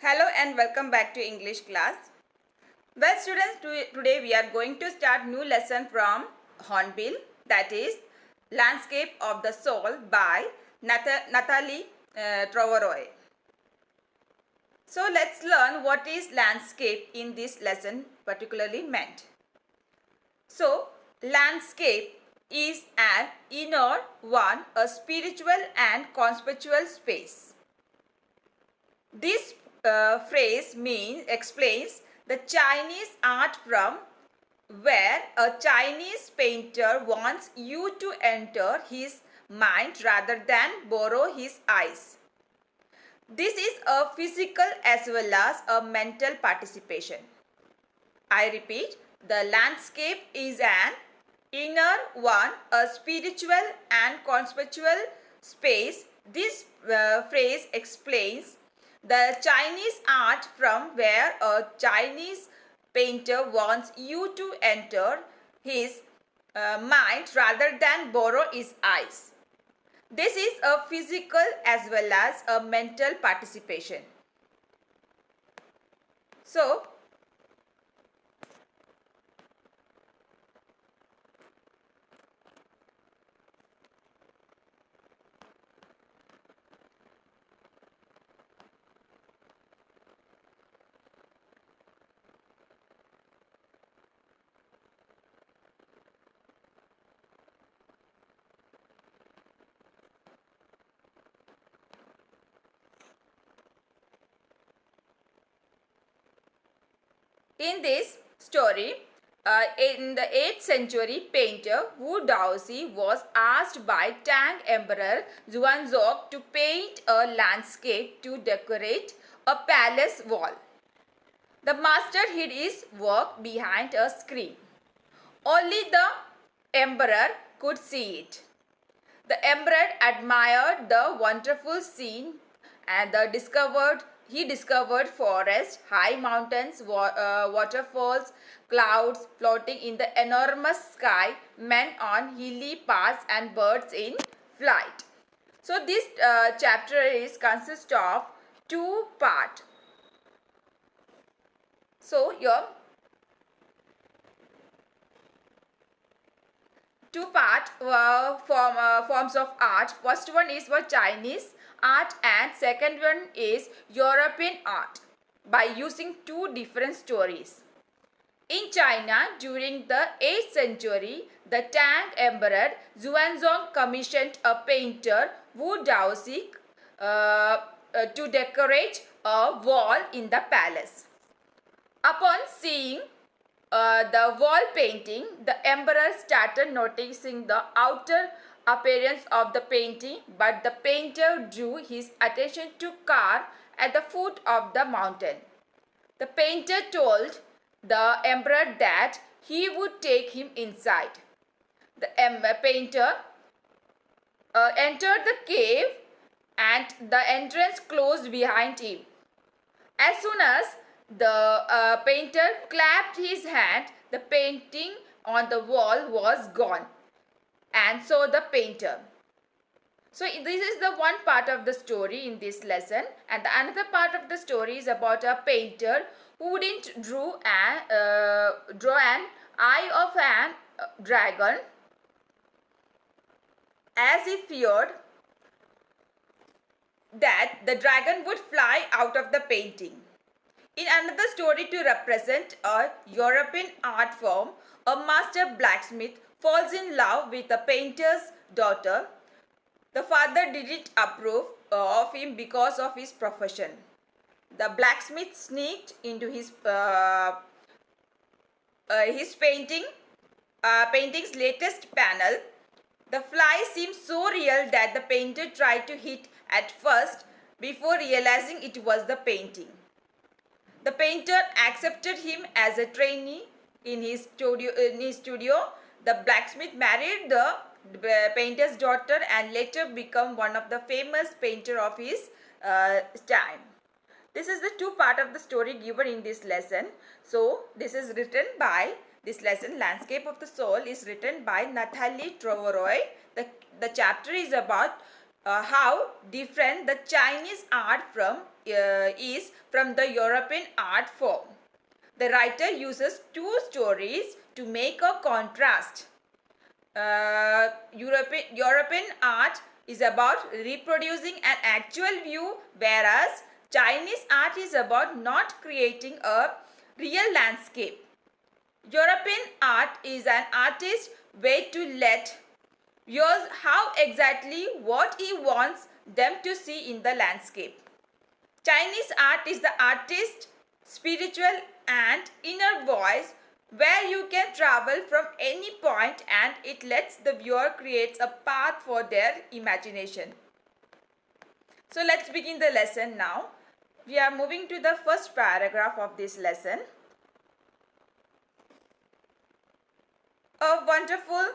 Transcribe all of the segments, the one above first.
Hello and welcome back to English class. Well students, today we are going to start new lesson from Hornbill, that is Landscape of the Soul by Natalie Troveroy. So let's learn what is landscape in this lesson particularly meant. So landscape is an inner one, a spiritual and conceptual space. This phrase explains the Chinese art from where a Chinese painter wants you to enter his mind rather than borrow his eyes. This is a physical as well as a mental participation. I repeat, the landscape is an inner one, a spiritual and conceptual space. This phrase explains the Chinese art from where a Chinese painter wants you to enter his mind rather than borrow his eyes. This is a physical as well as a mental participation. So, in this story, in the 8th century, painter Wu Daoxi was asked by Tang Emperor Xuanzong to paint a landscape to decorate a palace wall. The master hid his work behind a screen. Only the emperor could see it. The emperor admired the wonderful scene and he discovered forests, high mountains, waterfalls, clouds floating in the enormous sky, men on hilly paths and birds in flight. So this chapter consists of two parts. So here forms of art. First one is for Chinese art and second one is European art by using two different stories. In China, during the 8th century, the Tang Emperor Xuanzong commissioned a painter Wu Daoxi to decorate a wall in the palace. Upon seeing the wall painting, the emperor started noticing the outer appearance of the painting, but the painter drew his attention to car at the foot of the mountain. The painter told the emperor that he would take him inside. The painter entered the cave and the entrance closed behind him. As soon as the painter clapped his hand, the painting on the wall was gone, and so the painter. So this is the one part of the story in this lesson, and the another part of the story is about a painter who didn't draw an eye of an dragon, as he feared that the dragon would fly out of the painting. In another story to represent a European art form, a master blacksmith falls in love with a painter's daughter. The father didn't approve of him because of his profession. The blacksmith sneaked into his painting's latest panel. The fly seemed so real that the painter tried to hit at first before realizing it was the painting. The painter accepted him as a trainee in his studio. The blacksmith married the painter's daughter and later became one of the famous painter of his time. This is the two part of the story given in this lesson. So this is written by this lesson, Landscape of the Soul, is written by Natalie Troveroy. The chapter is about how different the Chinese art is from the European art form. The writer uses two stories to make a contrast. European art is about reproducing an actual view, whereas Chinese art is about not creating a real landscape. European art is an artist's way to let yours how exactly what he wants them to see in the landscape. Chinese art is the artist's spiritual and inner voice where you can travel from any point and it lets the viewer create a path for their imagination. So let's begin the lesson now. We are moving to the first paragraph of this lesson. A wonderful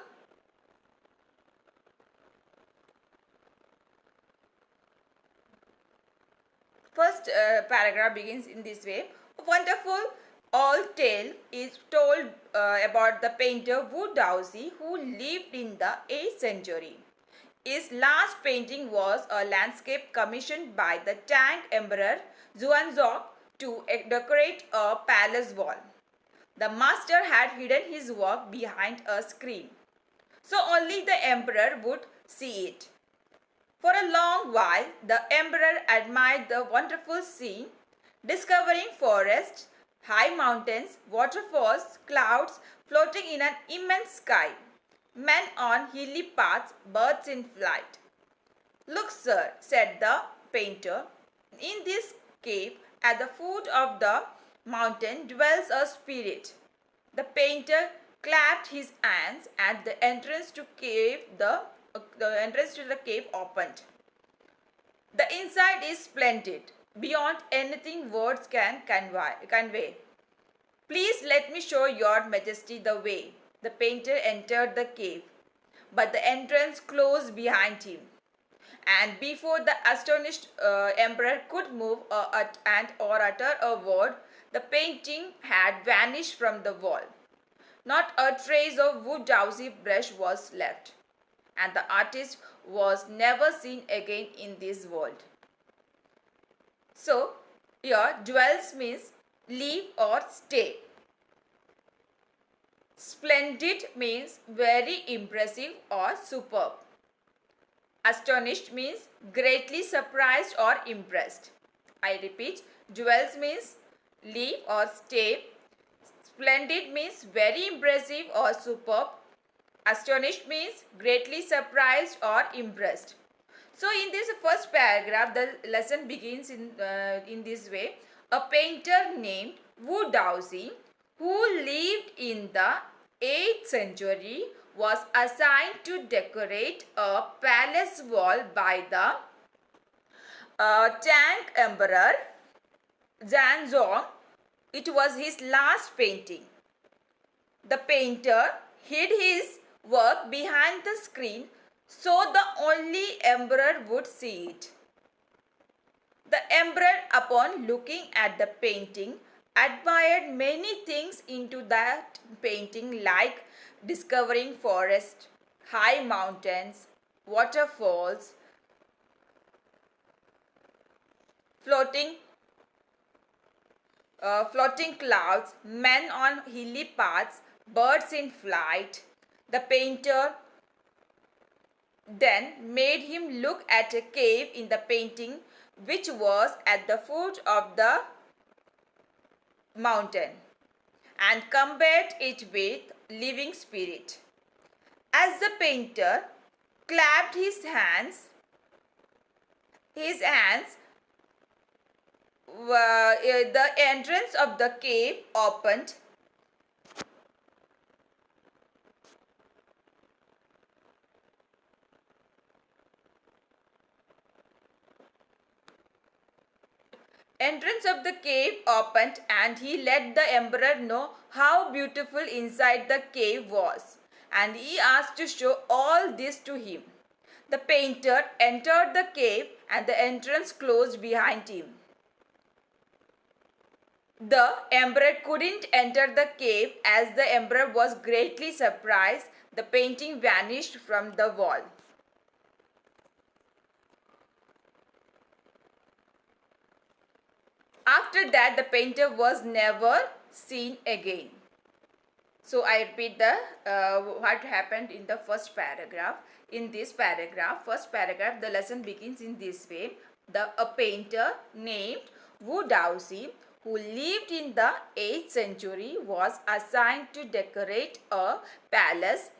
first paragraph begins in this way. A wonderful old tale is told about the painter Wu Daozi who lived in the 8th century. His last painting was a landscape commissioned by the Tang Emperor Xuanzong to decorate a palace wall. The master had hidden his work behind a screen, so only the emperor would see it. For a long while, the emperor admired the wonderful scene, discovering forests, high mountains, waterfalls, clouds floating in an immense sky, men on hilly paths, birds in flight. "Look, sir," said the painter, "in this cave at the foot of the mountain dwells a spirit." The painter clapped his hands and the entrance to the cave opened. The inside is splendid, beyond anything words can convey. "Please let me show your majesty the way." The painter entered the cave, but the entrance closed behind him, and before the astonished emperor could move or utter a word, the painting had vanished from the wall. Not a trace of Wu Daozi brush was left, and the artist was never seen again in this world. So, here dwells means live or stay. Splendid means very impressive or superb. Astonished means greatly surprised or impressed. I repeat, dwells means live or stay. Splendid means very impressive or superb. Astonished means greatly surprised or impressed. So in this first paragraph, the lesson begins in this way. A painter named Wu Daozi, who lived in the 8th century, was assigned to decorate a palace wall by the Tang Emperor Xuanzong. It was his last painting. The painter hid his work behind the screen so the only emperor would see it. The emperor, upon looking at the painting, admired many things into that painting, like discovering forests, high mountains, waterfalls, floating clouds, men on hilly paths, birds in flight. The painter then made him look at a cave in the painting which was at the foot of the mountain and compared it with living spirit. As the painter clapped his hands, the entrance of the cave opened. Entrance of the cave opened and he let the emperor know how beautiful inside the cave was, and he asked to show all this to him. The painter entered the cave and the entrance closed behind him. The emperor couldn't enter the cave as the emperor was greatly surprised. The painting vanished from the wall. After that, the painter was never seen again. So I repeat the what happened in the first paragraph. In this paragraph, first paragraph, the lesson begins in this way. A painter named Wu Daoxi, who lived in the 8th century, was assigned to decorate a palace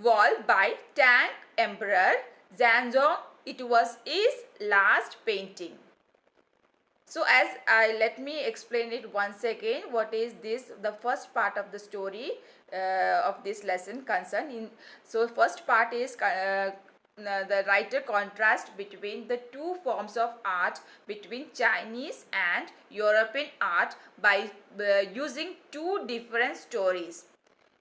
wall by Tang Emperor Zhangzong. It was his last painting. So as let me explain it once again. What is this? The first part of the story of this lesson concern. So first part is the writer contrast between the two forms of art between Chinese and European art by using two different stories.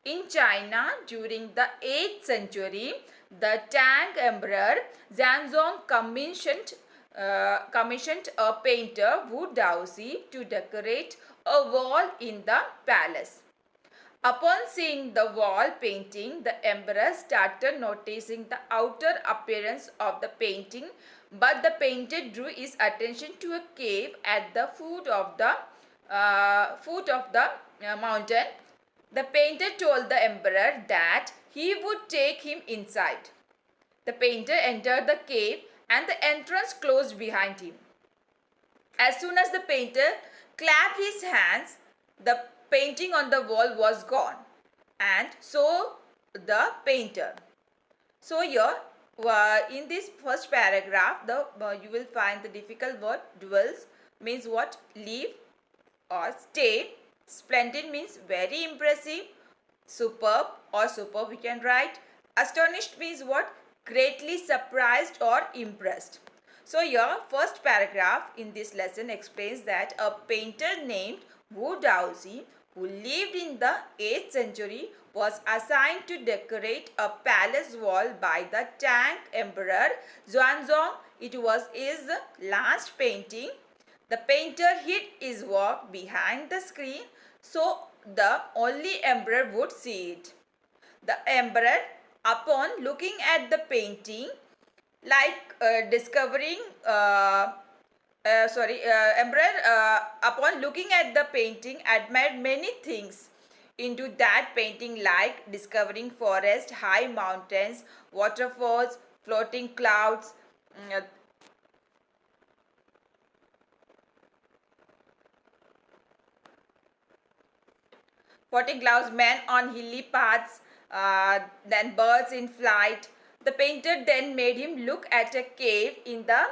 In China, during the 8th century, the Tang Emperor Zhangzong commissioned a painter Wu Daoxi to decorate a wall in the palace. Upon seeing the wall painting, the emperor started noticing the outer appearance of the painting, but the painter drew his attention to a cave at the foot of the mountain. The painter told the emperor that he would take him inside. The painter entered the cave and the entrance closed behind him. As soon as the painter clapped his hands, the painting on the wall was gone, and so the painter. So here, in this first paragraph, you will find the difficult word dwells means what? Live or stay. Splendid means very impressive. Superb or superb we can write. Astonished means what? Greatly surprised or impressed. So your first paragraph in this lesson explains that a painter named Wu Daoxi, who lived in the 8th century, was assigned to decorate a palace wall by the Tang Emperor Xuanzong. It was his last painting. The painter hid his work behind the screen so the only emperor would see it. The emperor, upon looking at the painting, upon looking at the painting, admired many things into that painting, like discovering forest, high mountains, waterfalls, floating clouds, men on hilly paths, then birds in flight. The painter then made him look at a cave in the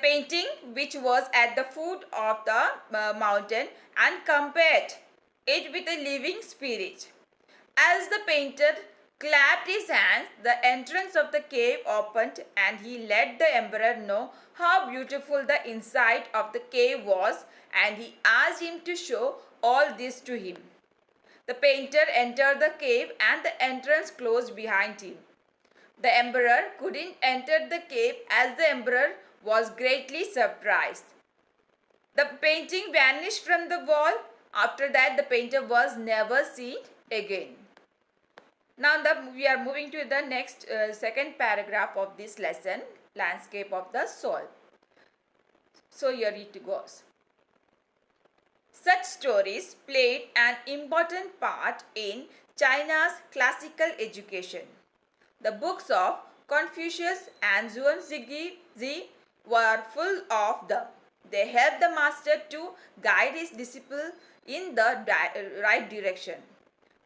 painting, which was at the foot of the mountain, and compared it with a living spirit. As the painter clapped his hands, the entrance of the cave opened, and he let the emperor know how beautiful the inside of the cave was, and he asked him to show all this to him. The painter entered the cave, and the entrance closed behind him. The emperor couldn't enter the cave, as the emperor was greatly surprised. The painting vanished from the wall. After that, the painter was never seen again. Now we are moving to the next second paragraph of this lesson, landscape of the soul. So here it goes. Such stories played an important part in China's classical education. The books of Confucius and Zhuangzi were full of them. They helped the master to guide his disciple in the right direction.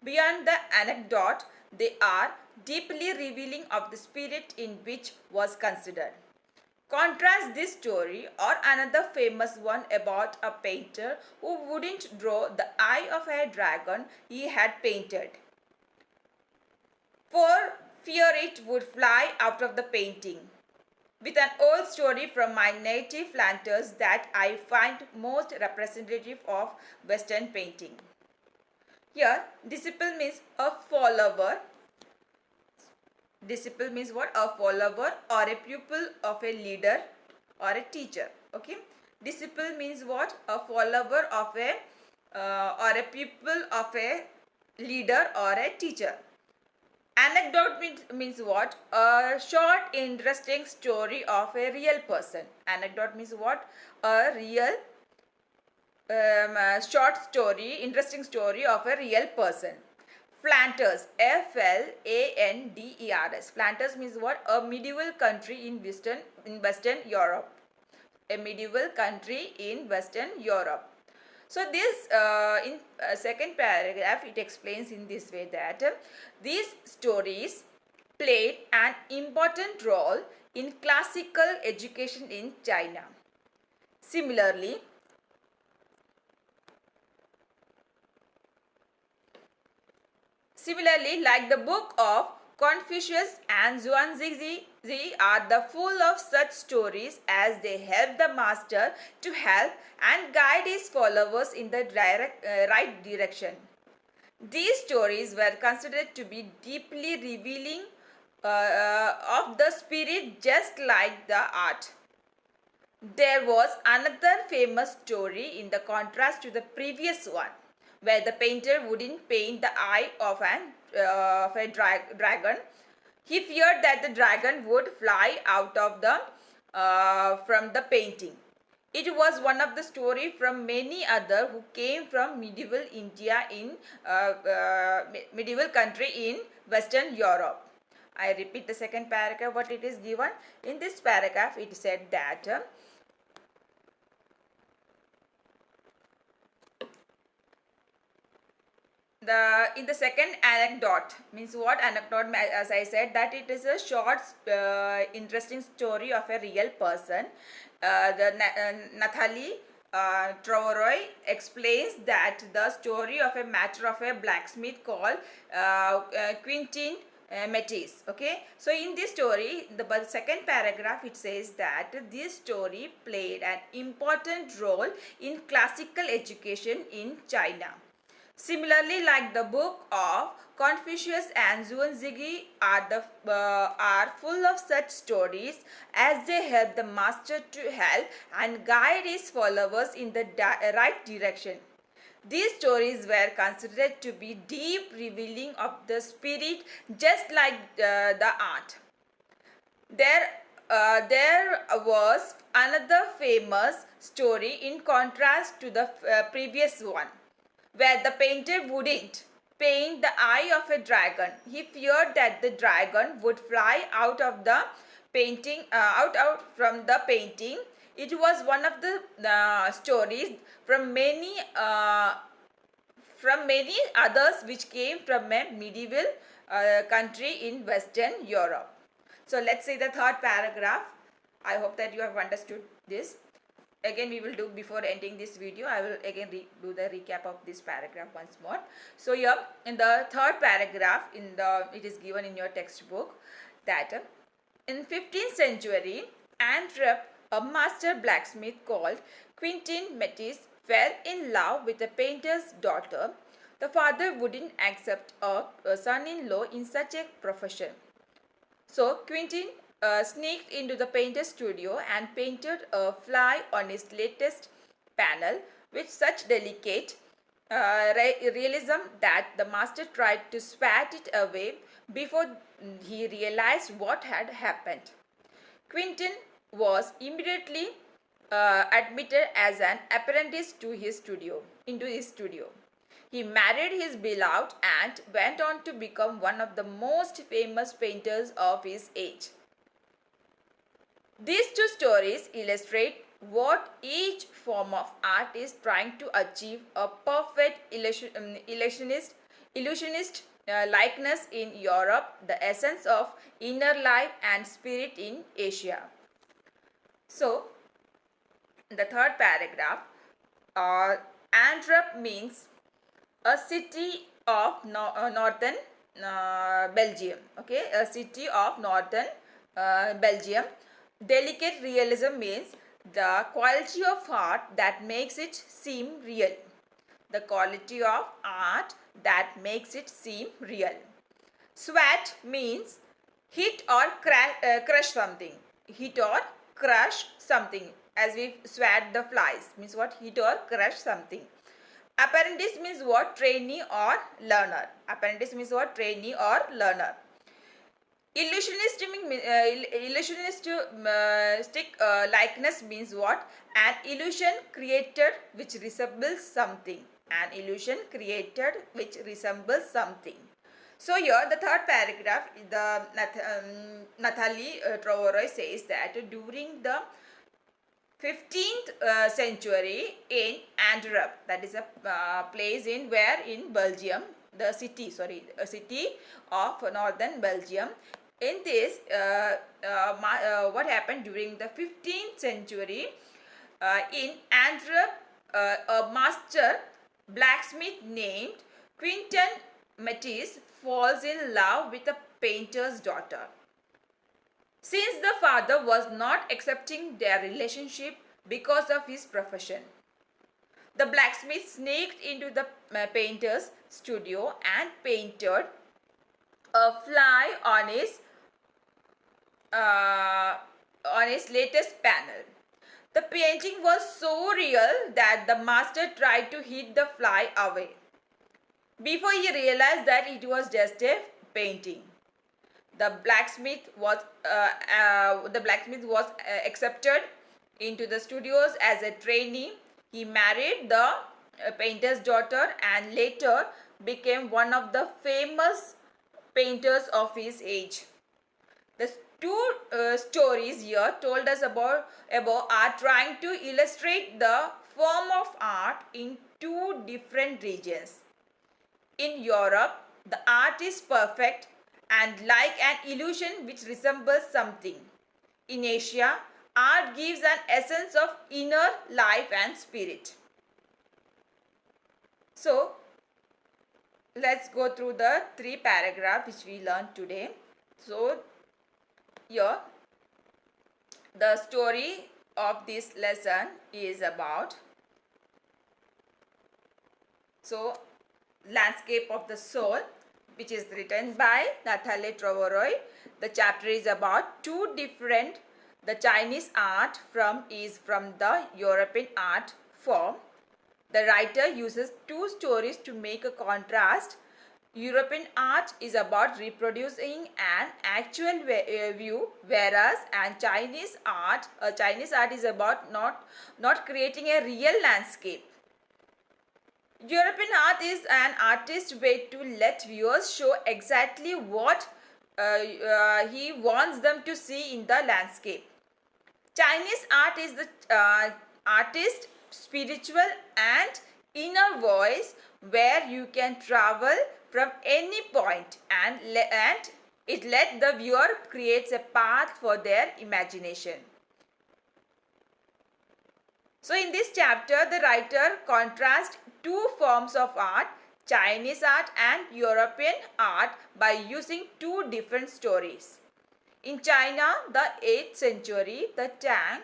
Beyond the anecdote, they are deeply revealing of the spirit in which was considered. Contrast this story or another famous one about a painter who wouldn't draw the eye of a dragon he had painted, for fear it would fly out of the painting, with an old story from my native Flanders that I find most representative of Western painting. Here, disciple means a follower. Disciple means what? A follower or a pupil of a leader or a teacher. Okay. Disciple means what? A follower of or a pupil of a leader or a teacher. Anecdote means what? A short, interesting story of a real person. Anecdote means what? A real, short story, interesting story of a real person. Flanders, Flanders. Flanders means what? A medieval country in Western Europe. A medieval country in Western Europe. So this in second paragraph it explains in this way that these stories played an important role in classical education in China. Similarly, like the book of Confucius and Zhuangzi are the full of such stories as they help the master to help and guide his followers in the right direction. These stories were considered to be deeply revealing of the spirit, just like the art. There was another famous story in the contrast to the previous one, where the painter wouldn't paint the eye of a dragon. He feared that the dragon would fly out of the from the painting. It was one of the story from many other who came from medieval India in medieval country in Western Europe. I repeat the second paragraph what it is given. In this paragraph it said that in the second anecdote means what? Anecdote, as I said, that it is a short interesting story of a real person. Nathalie Troveroy explains that the story of a matter of a blacksmith called Quentin Metis. Okay, so in this story, the second paragraph it says that this story played an important role in classical education in China. Similarly, like the book of Confucius and Zhuangzi are full of such stories as they help the master to help and guide his followers in the right direction. These stories were considered to be deep revealing of the spirit, just like the art. There was another famous story in contrast to the previous one, where the painter wouldn't paint the eye of a dragon. He feared that the dragon would fly out of the painting, out from the painting. It was one of the stories from many others which came from a medieval country in Western Europe. So let's see the third paragraph. I hope that you have understood this. Again we will do, before ending this video I will again do the recap of this paragraph once more. So here in the third paragraph it is given in your textbook that in 15th century Antwerp, a master blacksmith called Quentin Metis fell in love with a painter's daughter. The father wouldn't accept a son-in-law in such a profession. So Quentin sneaked into the painter's studio and painted a fly on his latest panel with such delicate realism that the master tried to swat it away before he realized what had happened. Quentin was immediately admitted as an apprentice into his studio. He married his beloved and went on to become one of the most famous painters of his age. These two stories illustrate what each form of art is trying to achieve: a perfect illusionist likeness in Europe, the essence of inner life and spirit in Asia. So, the third paragraph, Antwerp means a city of northern Belgium. Okay, a city of northern Belgium. Delicate realism means the quality of art that makes it seem real. The quality of art that makes it seem real. Swat means hit or crush something. Hit or crush something. As we swat the flies means what? Hit or crush something. Apprentice means what? Trainee or learner. Apprentice means what? Trainee or learner. Illusionistic likeness means what? An illusion created which resembles something. An illusion created which resembles something. So here the third paragraph, Nathalie Troveroy says that during the 15th century in Antwerp, that is a place in where in Belgium, the city, sorry, a city of northern Belgium. In this, what happened during the 15th century in Antwerp, a master blacksmith named Quentin Matisse falls in love with a painter's daughter. Since the father was not accepting their relationship because of his profession, the blacksmith sneaked into the painter's studio and painted a fly on his latest panel. The painting was so real that the master tried to hit the fly away before he realized that it was just a painting. The blacksmith was accepted into the studios as a trainee. He married the painter's daughter and later became one of the famous painters of his age. The two stories here told us about are trying to illustrate the form of art in two different regions. In Europe, the art is perfect and like an illusion which resembles something. In Asia, art gives an essence of inner life and spirit. So, let's go through the three paragraphs which we learned today. So, here, the story of this lesson is about, Landscape of the Soul, which is written by Nathalie Troveroy. The chapter is about two different, the Chinese art is from the European art form. The writer uses two stories to make a contrast. European art is about reproducing an actual view, whereas Chinese art is about not creating a real landscape. European art is an artist's way to let viewers show exactly what he wants them to see in the landscape. Chinese art is the artist's spiritual and inner voice where you can travel from any point and it let the viewer creates a path for their imagination. So in this chapter, the writer contrasts two forms of art, Chinese art and European art, by using two different stories. In China, the 8th century, the Tang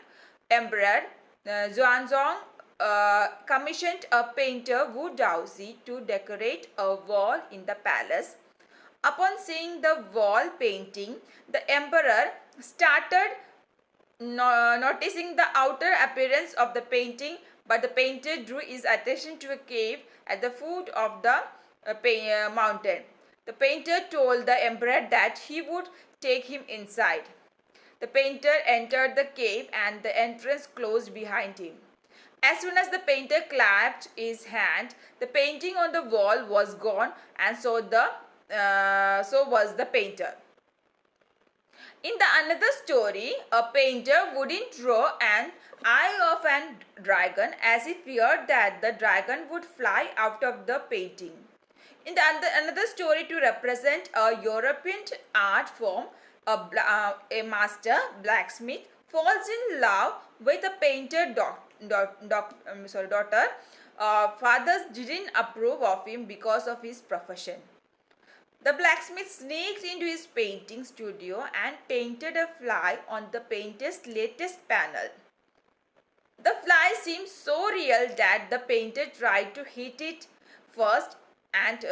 Emperor Xuanzong commissioned a painter Wu Daozi to decorate a wall in the palace. Upon seeing the wall painting, the emperor started noticing the outer appearance of the painting, but the painter drew his attention to a cave at the foot of the mountain. The painter told the emperor that he would take him inside. The painter entered the cave and the entrance closed behind him. As soon as the painter clapped his hand, the painting on the wall was gone, and so was the painter. In the another story, a painter wouldn't draw an eye of a dragon as he feared that the dragon would fly out of the painting. In the another story, to represent a European art form, a master blacksmith falls in love with a painter daughter. Fathers didn't approve of him because of his profession. The blacksmith sneaked into his painting studio and painted a fly on the painter's latest panel. The fly seemed so real that the painter tried to hit it first and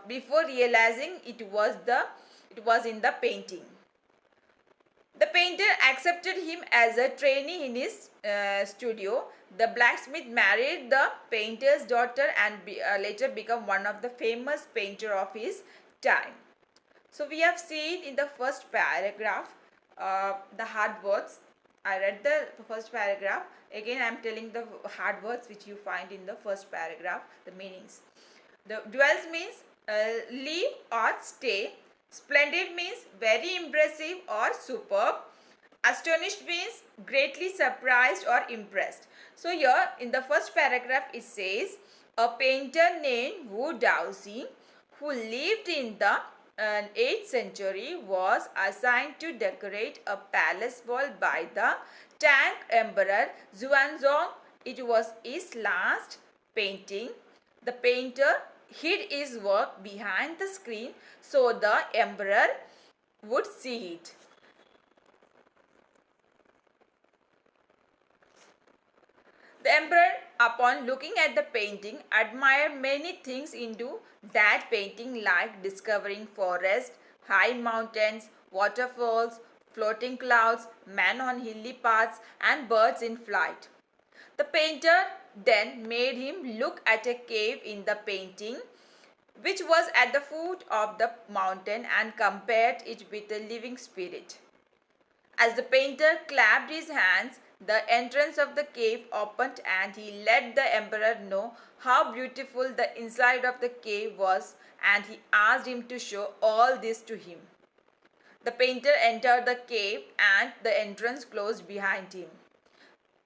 before realizing it was in the painting. The painter accepted him as a trainee in his studio. The blacksmith married the painter's daughter and later became one of the famous painters of his time. So we have seen in the first paragraph the hard words. I read the first paragraph. Again, I am telling the hard words which you find in the first paragraph, the meanings. The dwells means live or stay. Splendid means very impressive or superb. Astonished means greatly surprised or impressed. So here in the first paragraph it says a painter named Wu Daoxi who lived in the 8th century was assigned to decorate a palace wall by the Tang Emperor Xuanzong. It was his last painting. The painter hid his work behind the screen so the emperor would see it. The emperor, upon looking at the painting, admired many things into that painting, like discovering forests, high mountains, waterfalls, floating clouds, men on hilly paths, and birds in flight. The painter then made him look at a cave in the painting, which was at the foot of the mountain, and compared it with a living spirit. As the painter clapped his hands, the entrance of the cave opened and he let the emperor know how beautiful the inside of the cave was, and he asked him to show all this to him. The painter entered the cave and the entrance closed behind him.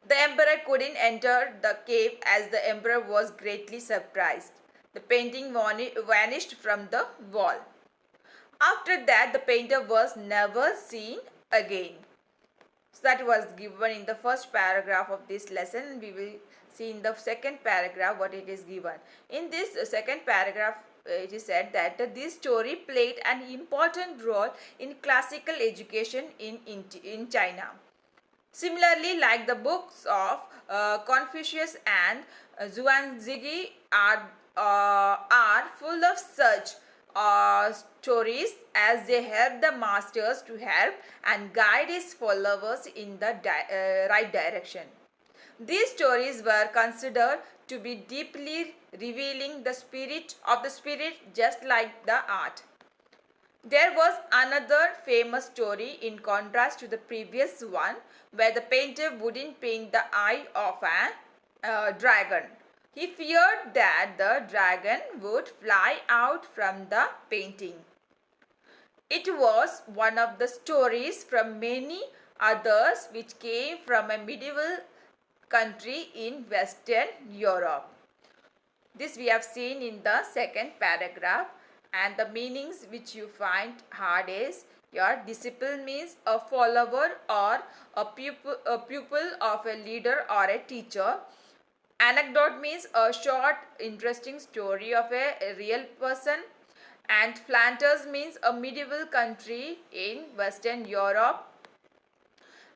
The emperor couldn't enter the cave as the emperor was greatly surprised. The painting vanished from the wall. After that, the painter was never seen again. So that was given in the first paragraph of this lesson. We will see in the second paragraph what it is given. In this second paragraph, it is said that this story played an important role in classical education in China. Similarly, like the books of Confucius and Zhuangzi are full of such stories, as they help the masters to help and guide his followers in the right direction. These stories were considered to be deeply revealing the spirit of the spirit, just like the art. There was another famous story in contrast to the previous one, where the painter wouldn't paint the eye of a dragon. He feared that the dragon would fly out from the painting. It was one of the stories from many others which came from a medieval country in Western Europe. This we have seen in the second paragraph, and the meanings which you find hard is your disciple means a follower or a pupil of a leader or a teacher. Anecdote means a short interesting story of a real person. And Flanders means a medieval country in Western Europe.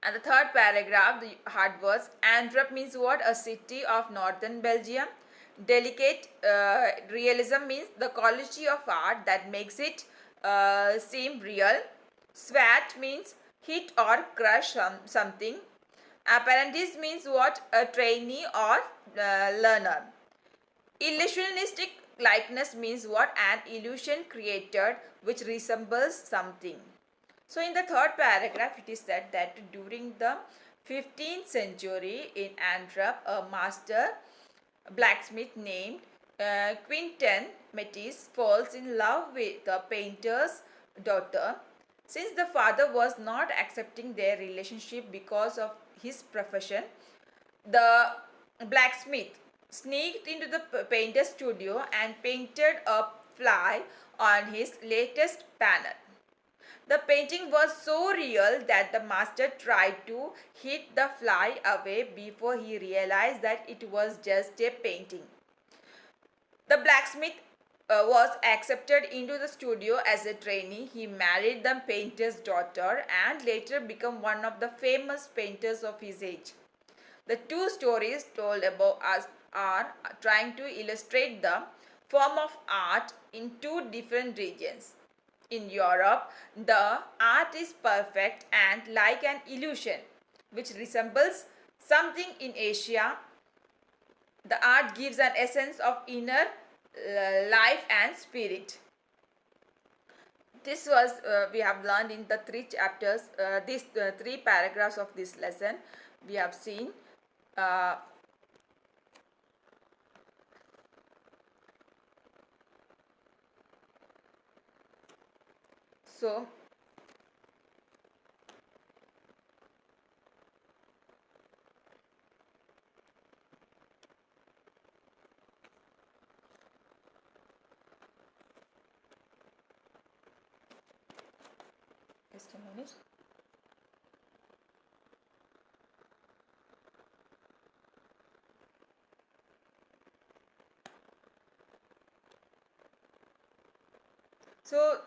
And the third paragraph, the hard words, Antwerp means what? A city of northern Belgium. Delicate realism means the quality of art that makes it seem real. Swat means hit or crush something. Apprentice means what? A trainee or learner. Illusionistic likeness means what? An illusion created which resembles something. So in the third paragraph it is said that during the 15th century in Antwerp, a master blacksmith named Quentin Matisse falls in love with the painter's daughter. Since the father was not accepting their relationship because of his profession, the blacksmith sneaked into the painter's studio and painted a fly on his latest panel. The painting was so real that the master tried to hit the fly away before he realized that it was just a painting. The blacksmith was accepted into the studio as a trainee. He married the painter's daughter and later became one of the famous painters of his age. The two stories told above us are trying to illustrate the form of art in two different regions. In Europe, the art is perfect and like an illusion, which resembles something. In Asia, the art gives an essence of inner life and spirit. This was we have learned in the three chapters, these three paragraphs of this lesson we have seen. uh, so just a minute. So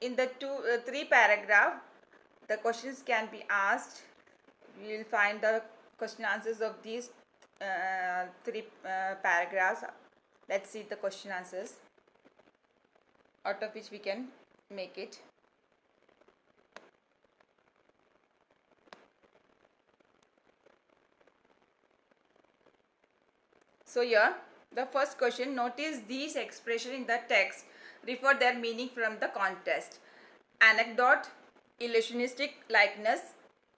in the three paragraph, the questions can be asked. We will find the question answers of these three paragraphs. Let's see the question answers, out of which we can make it. So here, the first question, notice these expressions in the text refer their meaning from the context. Anecdote, illusionistic likeness,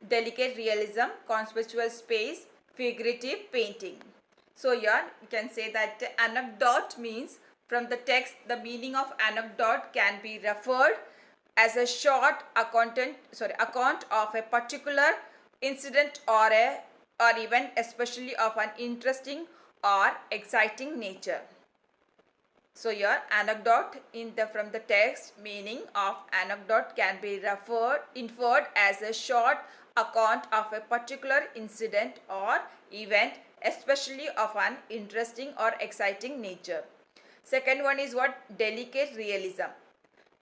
delicate realism, conceptual space, figurative painting. So here we can say that anecdote means from the text the meaning of anecdote can be referred as a short account of a particular incident or event, especially of an interesting or exciting nature. So here anecdote from the text meaning of anecdote can be inferred as a short account of a particular incident or event, especially of an interesting or exciting nature. Second one is what? Delicate realism.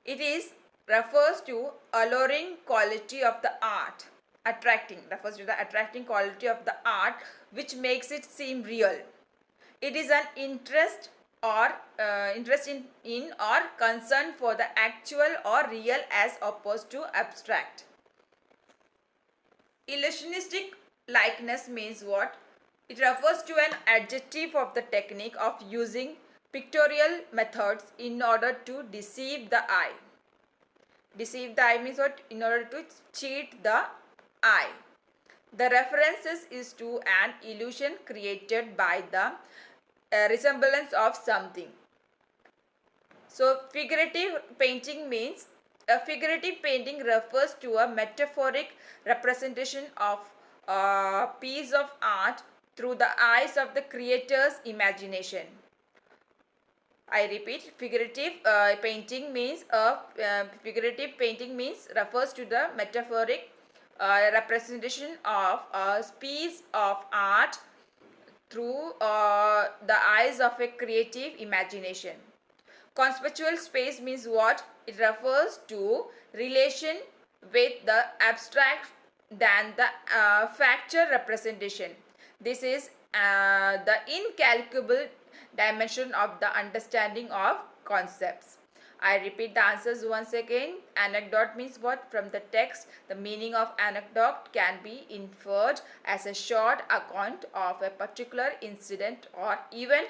It is refers to alluring quality of the art. Refers to the attracting quality of the art which makes it seem real. It is an interest in or concern for the actual or real as opposed to abstract. Illusionistic likeness means what? It refers to an adjective of the technique of using pictorial methods in order to deceive the eye. Deceive the eye means what? In order to cheat the eye. The references is to an illusion created by the resemblance of something. So figurative painting means a figurative painting refers to a metaphoric representation of a piece of art through the eyes of the creator's imagination. I repeat, figurative painting means refers to the metaphoric representation of a piece of art through the eyes of a creative imagination. Conceptual space means what? It refers to relation with the abstract than the factual representation. This is the incalculable dimension of the understanding of concepts. I repeat the answers once again. Anecdote means what? From the text, the meaning of anecdote can be inferred as a short account of a particular incident or event,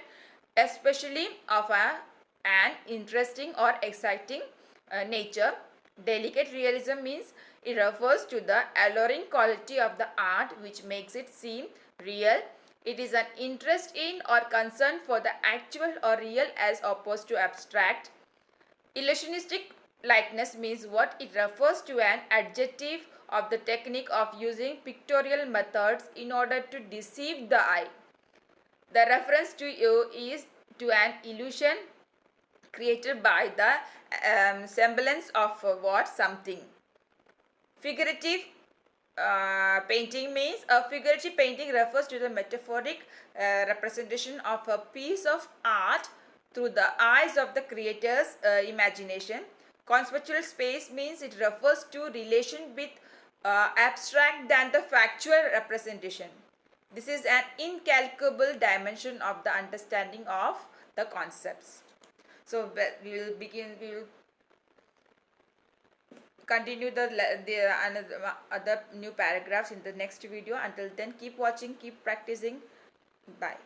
especially of an interesting or exciting nature. Delicate realism means it refers to the alluring quality of the art which makes it seem real. It is an interest in or concern for the actual or real as opposed to abstract. Illusionistic likeness means what? It refers to an adjective of the technique of using pictorial methods in order to deceive the eye. The reference to you is to an illusion created by the semblance of what? Something. Figurative painting means a figurative painting refers to the metaphoric representation of a piece of art through the eyes of the creator's imagination. Conceptual space means it refers to relation with abstract than the factual representation. This is an incalculable dimension of the understanding of the concepts. So we will continue the other new paragraphs in the next video. Until then, keep watching, keep practicing. Bye.